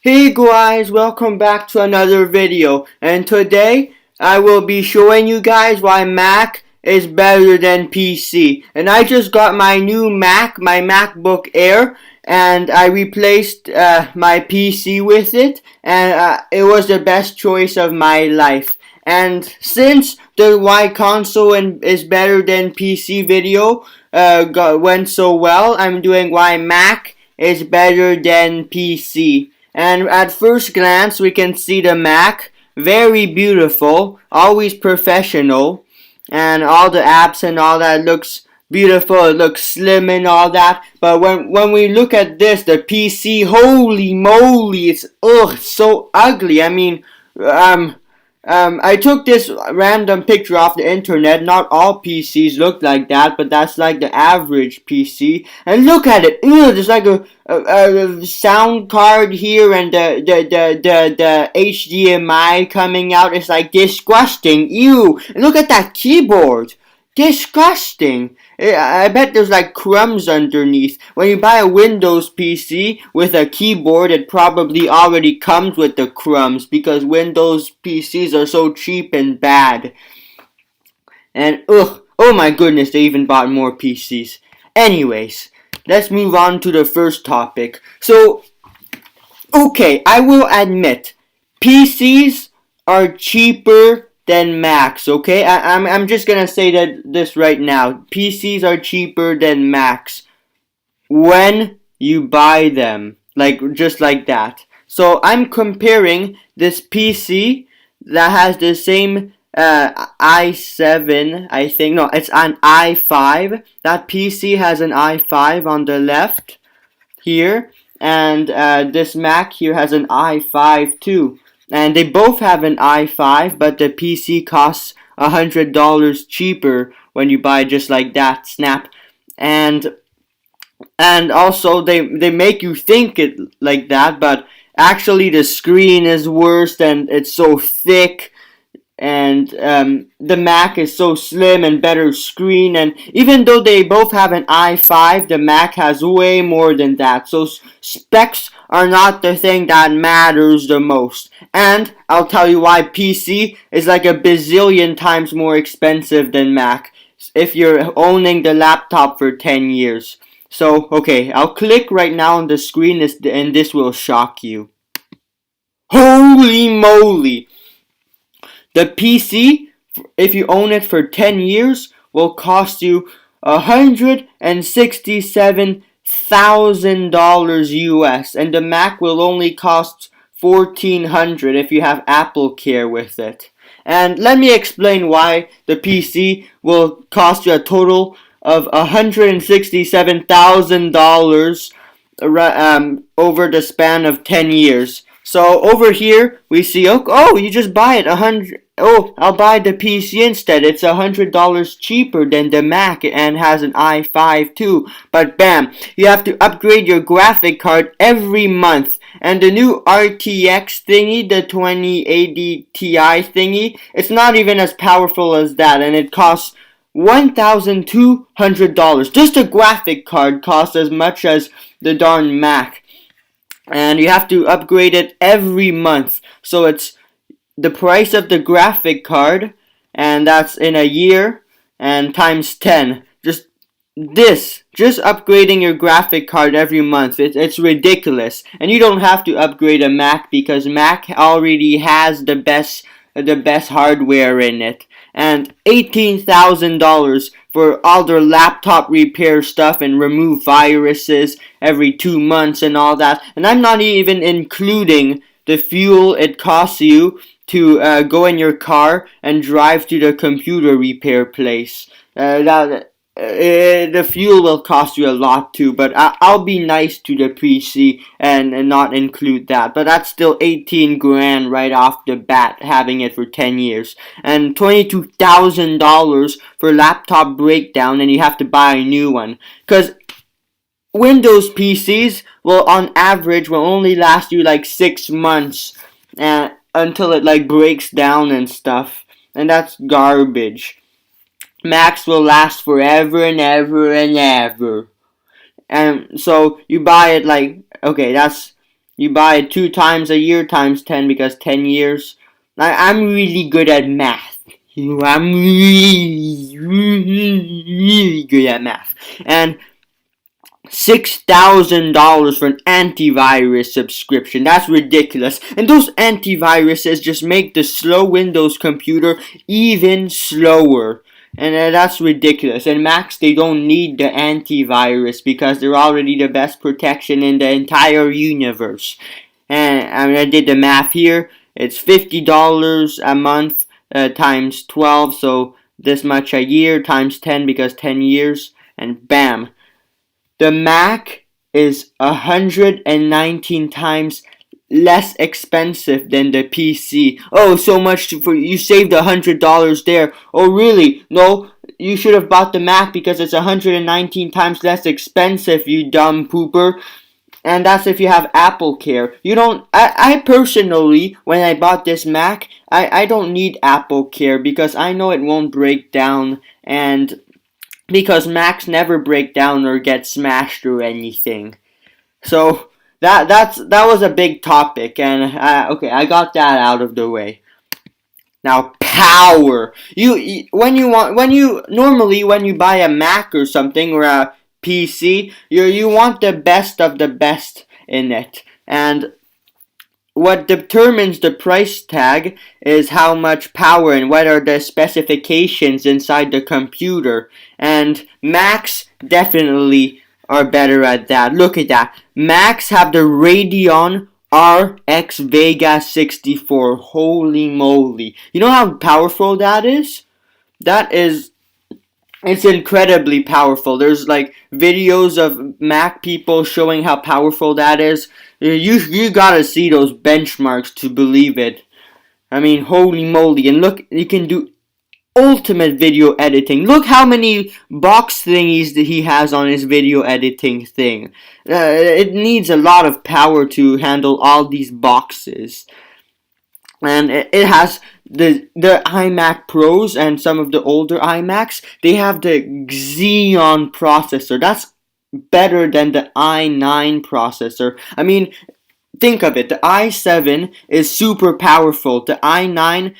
Hey guys, welcome back to another video, and today I will be showing you guys why Mac is better than PC. And I just got my new Mac, my MacBook Air, and I replaced my PC with it, and it was the best choice of my life. And since the why console is better than PC video went so well, I'm doing why Mac is better than PC. And at first glance, we can see the Mac, very beautiful, always professional, and all the apps and all that looks beautiful, it looks slim and all that. But when we look at this, the PC, holy moly, it's so ugly. I took this random picture off the internet. Not all PCs look like that, but that's like the average PC. And look at it. Ew, there's like a sound card here and the HDMI coming out. It's like disgusting. Ew. And look at that keyboard. Disgusting. I bet there's like crumbs underneath. When you buy a Windows PC with a keyboard, it probably already comes with the crumbs because Windows PCs are so cheap and bad. And oh my goodness, they even bought more PCs. Anyways, let's move on to the first topic. So, okay, I will admit, PCs are cheaper than Macs, okay? I'm just gonna say this right now. PCs are cheaper than Macs when you buy them, just like that. So I'm comparing this PC that has the same i7, I think. No, it's an i5. That PC has an i5 on the left here, and this Mac here has an i5 too. And they both have an i5, but the PC costs $100 cheaper when you buy just like that, snap. And also they make you think it like that, but actually the screen is worse and it's so thick, and the Mac is so slim and better screen. And even though they both have an i5, the Mac has way more than that. So specs are not the thing that matters the most. And I'll tell you why PC is like a bazillion times more expensive than Mac if you're owning the laptop for 10 years. So, okay, I'll click right now on the screen and this will shock you. Holy moly! The PC, if you own it for 10 years, will cost you $167,000 US, and the Mac will only cost $1,400 if you have Apple Care with it. And let me explain why the PC will cost you a total of $167,000 over the span of 10 years. So over here we see, you just buy it I'll buy the PC instead. It's $100 cheaper than the Mac and has an i5 too. But bam, you have to upgrade your graphic card every month. And the new RTX thingy, the 2080 Ti thingy, it's not even as powerful as that, and it costs $1,200. Just a graphic card costs as much as the darn Mac. And you have to upgrade it every month. So it's the price of the graphic card, and that's in a year, and times 10. Just upgrading your graphic card every month, it's ridiculous. And you don't have to upgrade a Mac because Mac already has the best hardware in it. And $18,000 for all their laptop repair stuff and remove viruses every 2 months and all that. And I'm not even including the fuel it costs you to go in your car and drive to the computer repair place. The fuel will cost you a lot too, but I'll be nice to the PC and not include that. But that's still 18 grand right off the bat, having it for 10 years. And $22,000 for laptop breakdown, and you have to buy a new one. Because Windows PCs on average will only last you like 6 months until it breaks down and stuff. And that's garbage. Macs will last forever and ever and ever. And so you buy it that's You buy it 2 times a year times 10 because 10 years. I'm really good at math. I'm really good at math. And $6,000 for an antivirus subscription. That's ridiculous. And those antiviruses just make the slow Windows computer even slower. And that's ridiculous. And Macs, they don't need the antivirus because they're already the best protection in the entire universe. And I did the math here. It's $50 a month times 12, so this much a year times 10 because 10 years. And bam. The Mac is 119 times less expensive than the PC. Oh, so much for you saved $100 there. Oh, really? No, you should have bought the Mac because it's 119 times less expensive, you dumb pooper. And that's if you have Apple Care. You don't. I personally, when I bought this Mac, I don't need Apple Care because I know it won't break down, and because Macs never break down or get smashed or anything. So that was a big topic, and okay, I got that out of the way. Now power. When you buy a Mac or something or a PC, you want the best of the best in it, and what determines the price tag is how much power and what are the specifications inside the computer. And Macs definitely are better at that. Look at that. Macs have the Radeon RX Vega 64. Holy moly. You know how powerful that is? It's incredibly powerful. There's like videos of Mac people showing how powerful that is. You gotta see those benchmarks to believe it. I mean, holy moly. And look, you can do ultimate video editing. Look how many box thingies that he has on his video editing thing. It needs a lot of power to handle all these boxes. And it has the iMac Pros and some of the older iMacs. They have the Xeon processor. That's better than the i9 processor. I mean, think of it. The i7 is super powerful. The i9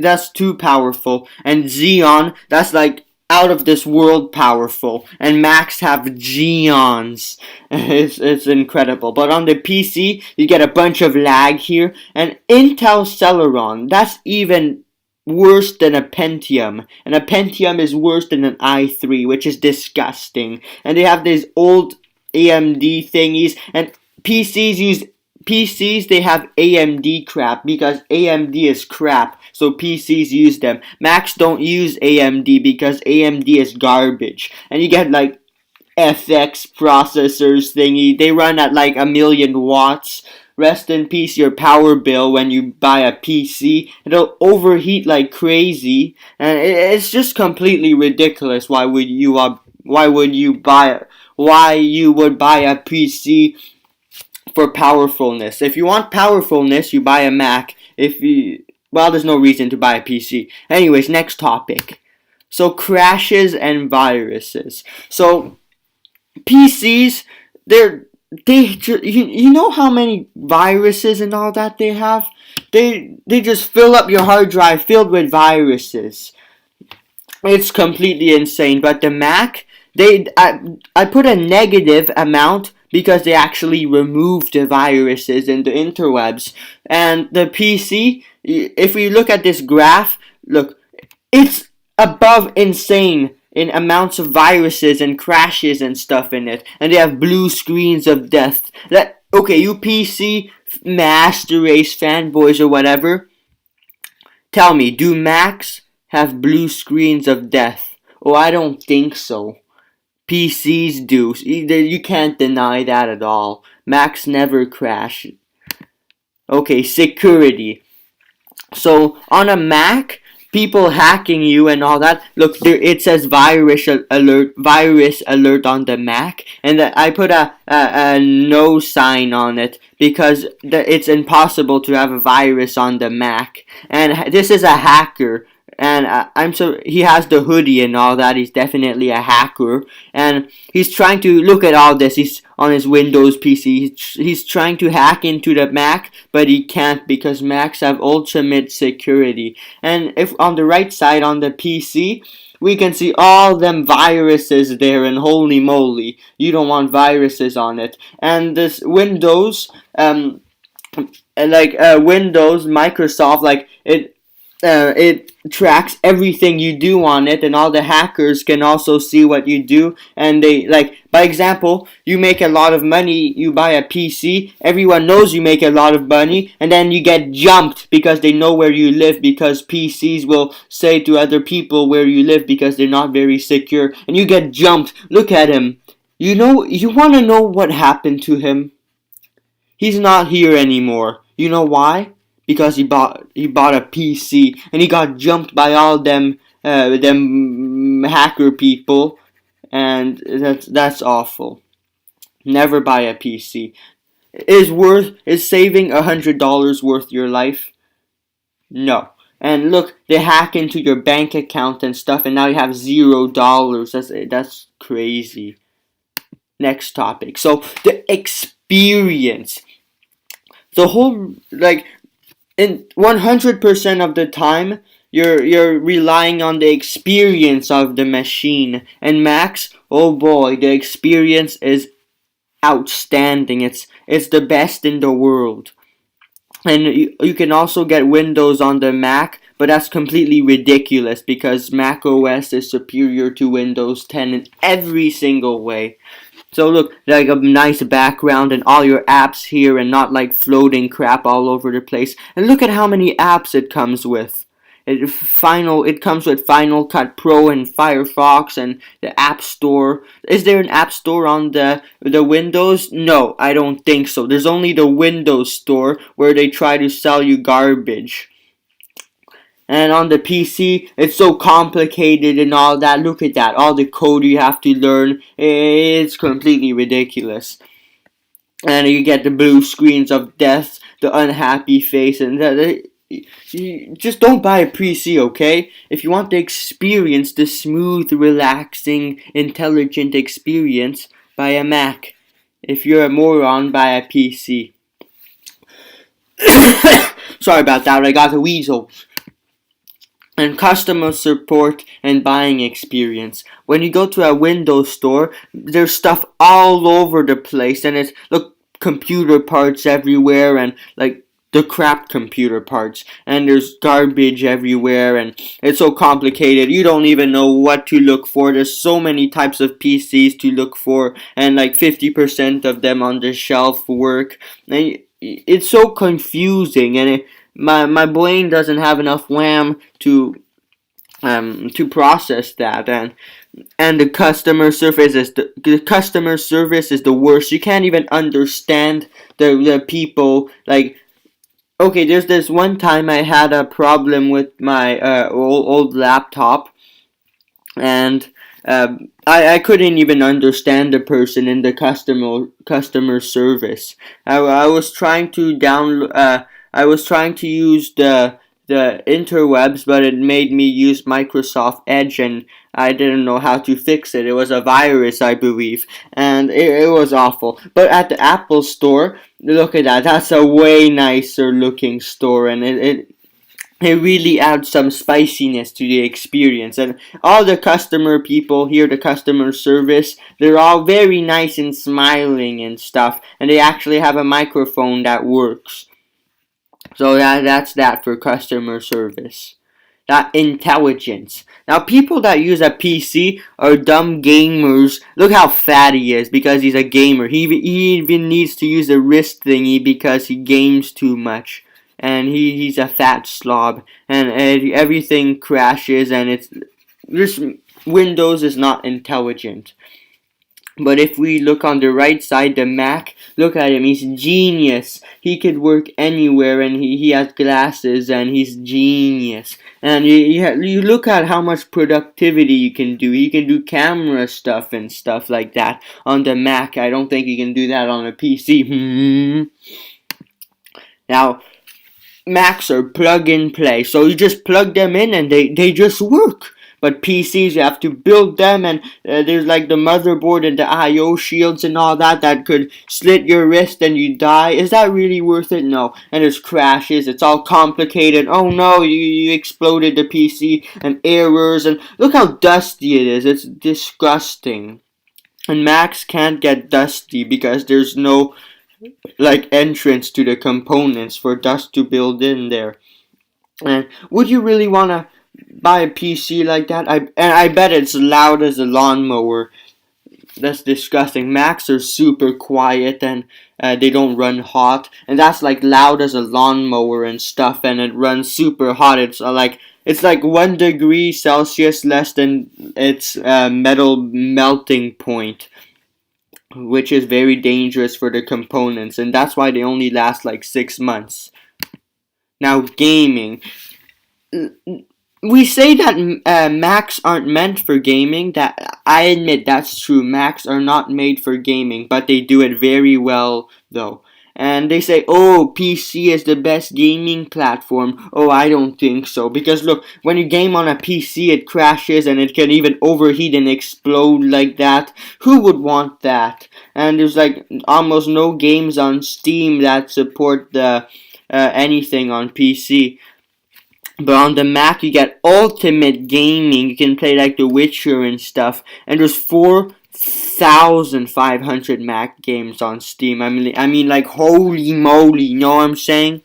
that's too powerful. And Xeon, that's like out of this world powerful. And Macs have Xeons. It's incredible. But on the PC, you get a bunch of lag here. And Intel Celeron, that's even worse than a Pentium. And a Pentium is worse than an i3, which is disgusting. And they have these old AMD thingies. And PCs, they have AMD crap because AMD is crap, so PCs use them. Macs don't use AMD because AMD is garbage. And you get like FX processors thingy. They run at like 1,000,000 watts. Rest in peace your power bill when you buy a PC. It'll overheat like crazy, and it's just completely ridiculous. Why would you buy a PC for powerfulness? If you want powerfulness, you buy a Mac. There's no reason to buy a PC. Anyways, next topic. So crashes and viruses. So PCs, you know how many viruses and all that they have? They just fill up your hard drive filled with viruses. It's completely insane. But the Mac, I put a negative amount because they actually removed the viruses in the interwebs. And the PC, if we look at this graph, look, it's above insane in amounts of viruses and crashes and stuff in it. And they have blue screens of death. Okay, you PC Master Race fanboys or whatever, tell me, do Macs have blue screens of death? Oh, I don't think so. PCs do. You can't deny that at all. Macs never crash. Okay, security. So on a Mac, people hacking you and all that. Look, it says virus alert on the Mac, and I put a no sign on it because it's impossible to have a virus on the Mac. And this is a hacker. And he has the hoodie and all that. He's definitely a hacker. And he's trying to look at all this. on his Windows PC. He's trying to hack into the Mac, but he can't because Macs have ultimate security. And if on the right side on the PC, we can see all them viruses there, and holy moly, you don't want viruses on it. And this Windows, Windows, Microsoft, it tracks everything you do on it, and all the hackers can also see what you do. And they, like, by example, you make a lot of money, you buy a PC, everyone knows you make a lot of money, and then you get jumped because they know where you live, because PCs will say to other people where you live because they're not very secure, and you get jumped. Look at him. You want to know what happened to him? He's not here anymore. You know why? Because he bought a PC, and he got jumped by all them hacker people, and that's awful. Never buy a PC. Is saving $100 worth your life? No. And look, they hack into your bank account and stuff, and now you have $0. That's crazy. Next topic. So the experience. The whole, in 100% of the time, you're relying on the experience of the machine. And Macs, oh boy, the experience is outstanding. It's the best in the world. And you can also get Windows on the Mac, but that's completely ridiculous because Mac OS is superior to Windows 10 in every single way. So look, like a nice background and all your apps here, and not like floating crap all over the place. And look at how many apps it comes with. It comes with Final Cut Pro and Firefox and the App Store. Is there an App Store on the Windows? No, I don't think so. There's only the Windows Store where they try to sell you garbage. And on the PC, it's so complicated and all that. Look at that. All the code you have to learn. It's completely ridiculous. And you get the blue screens of death, the unhappy face, and you just don't buy a PC, okay? If you want the experience, the smooth, relaxing, intelligent experience, buy a Mac. If you're a moron, buy a PC. Sorry about that, I got a weasel. And customer support and buying experience. When you go to a Windows store, there's stuff all over the place, and it's, look, computer parts everywhere, and like the crap computer parts, and there's garbage everywhere, and it's so complicated, you don't even know what to look for. There's so many types of PCs to look for, and like 50% of them on the shelf work, and it's so confusing, and my brain doesn't have enough RAM to process that, and the customer service is the worst. You can't even understand the people. Like, okay, there's this one time I had a problem with my old laptop, and I couldn't even understand the person in the customer service. I was trying to I was trying to use the interwebs, but it made me use Microsoft Edge, and I didn't know how to fix it. It was a virus, I believe, and it was awful. But at the Apple store, look at that. That's a way nicer looking store, and it really adds some spiciness to the experience. And all the customer people here, the customer service, they're all very nice and smiling and stuff, and they actually have a microphone that works. So that's that for customer service. That intelligence. Now, people that use a PC are dumb gamers. Look how fat he is because he's a gamer. He even needs to use a wrist thingy because he games too much. And he's a fat slob. And everything crashes, and it's just Windows is not intelligent. But if we look on the right side, the Mac, look at him, he's genius. He could work anywhere, and he has glasses, and he's genius. And you look at how much productivity you can do. You can do camera stuff and stuff like that on the Mac. I don't think you can do that on a PC. Now, Macs are plug and play, so you just plug them in and they just work. But PCs, you have to build them, and there's like the motherboard and the I/O shields and all that could slit your wrist and you die. Is that really worth it? No. And there's crashes. It's all complicated. Oh no, you exploded the PC, and errors, and look how dusty it is. It's disgusting. And Macs can't get dusty because there's no like entrance to the components for dust to build in there. And would you really want to buy a PC like that? I bet it's loud as a lawnmower. That's disgusting. Macs are super quiet, and they don't run hot, and that's like loud as a lawnmower and stuff, and it runs super hot. It's like 1 degree Celsius less than its metal melting point, which is very dangerous for the components, and that's why they only last like 6 months. Now, gaming. We say that Macs aren't meant for gaming. That I admit that's true. Macs are not made for gaming, but they do it very well though. And they say, oh, PC is the best gaming platform. Oh, I don't think so. Because look, when you game on a PC, it crashes and it can even overheat and explode like that. Who would want that? And there's like almost no games on Steam that support the anything on PC. But on the Mac, you get ultimate gaming. You can play like The Witcher and stuff. And there's 4,500 Mac games on Steam. I mean, like, holy moly, you know what I'm saying?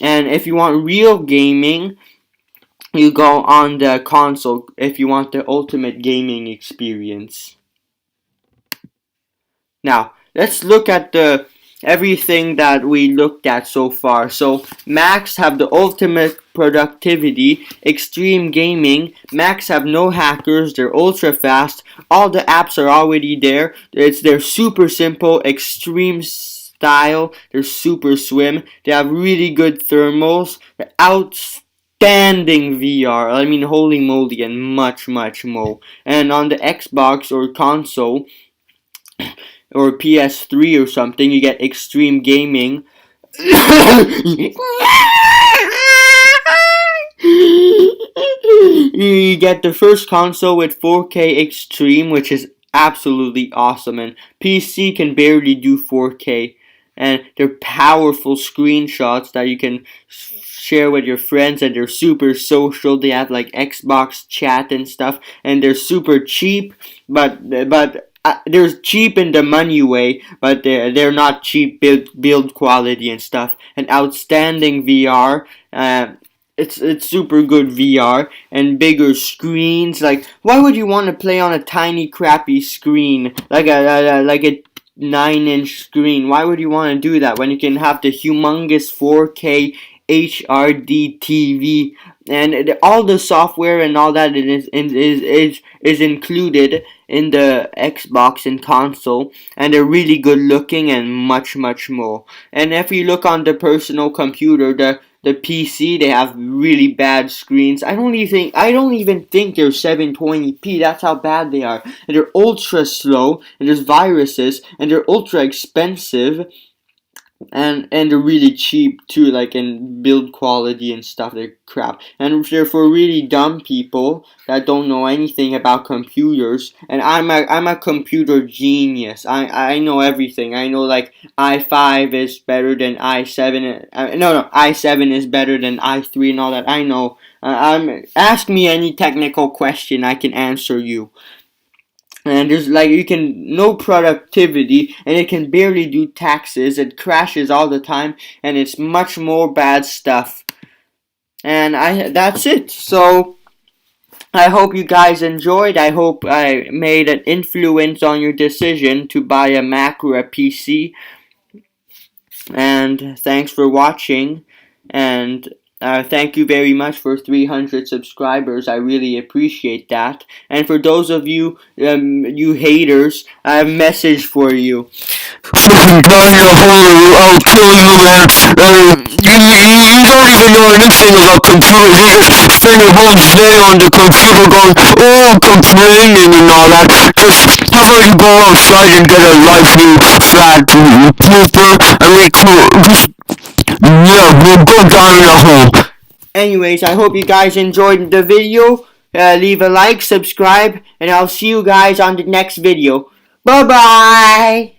And if you want real gaming, you go on the console if you want the ultimate gaming experience. Now, let's look at everything that we looked at so far. So Macs have the ultimate productivity, extreme gaming. Macs have no hackers, they're ultra fast, all the apps are already there. They're super simple, extreme style, they're super slim, they have really good thermals, they're outstanding VR, I mean holy moly, and much more. And on the Xbox or console or PS3 or something, you get extreme gaming. You get the first console with 4K Extreme, which is absolutely awesome, and PC can barely do 4K, and they're powerful screenshots that you can share with your friends, and they're super social. They have like Xbox chat and stuff, and they're super cheap, but they're cheap in the money way, but they're not cheap build quality and stuff. And outstanding VR. It's super good VR and bigger screens. Like, why would you want to play on a tiny crappy screen like a 9-inch screen? Why would you want to do that when you can have the humongous 4K HRD TV, and all the software and all that is included in the Xbox and console, and they're really good looking and much more. And if you look on the personal computer, the PC, they have really bad screens. I don't even think they're 720p. That's how bad they are. And they're ultra slow, and there's viruses, and they're ultra expensive. And they're really cheap too, like in build quality and stuff. They're crap, and they're for really dumb people that don't know anything about computers. And I'm a computer genius. I know everything. I know like i5 is better than i7. No, i7 is better than i3 and all that. I know. Ask me any technical question, I can answer you. And there's like no productivity, and it can barely do taxes. It crashes all the time, and it's much more bad stuff. And that's it. So I hope you guys enjoyed. I hope I made an influence on your decision to buy a Mac or a PC. And thanks for watching. And thank you very much for 300 subscribers. I really appreciate that. And for those of you, you haters, I have a message for you. I'll kill you, man. You don't even know anything about computers. You just spend your whole day on the computer going, oh, complaining and all that. Just how about you go outside and get a life, you fat pooper? I mean, just, yeah, we'll go down in a hole. Anyways, I hope you guys enjoyed the video. leave a like, subscribe, and I'll see you guys on the next video. Bye bye.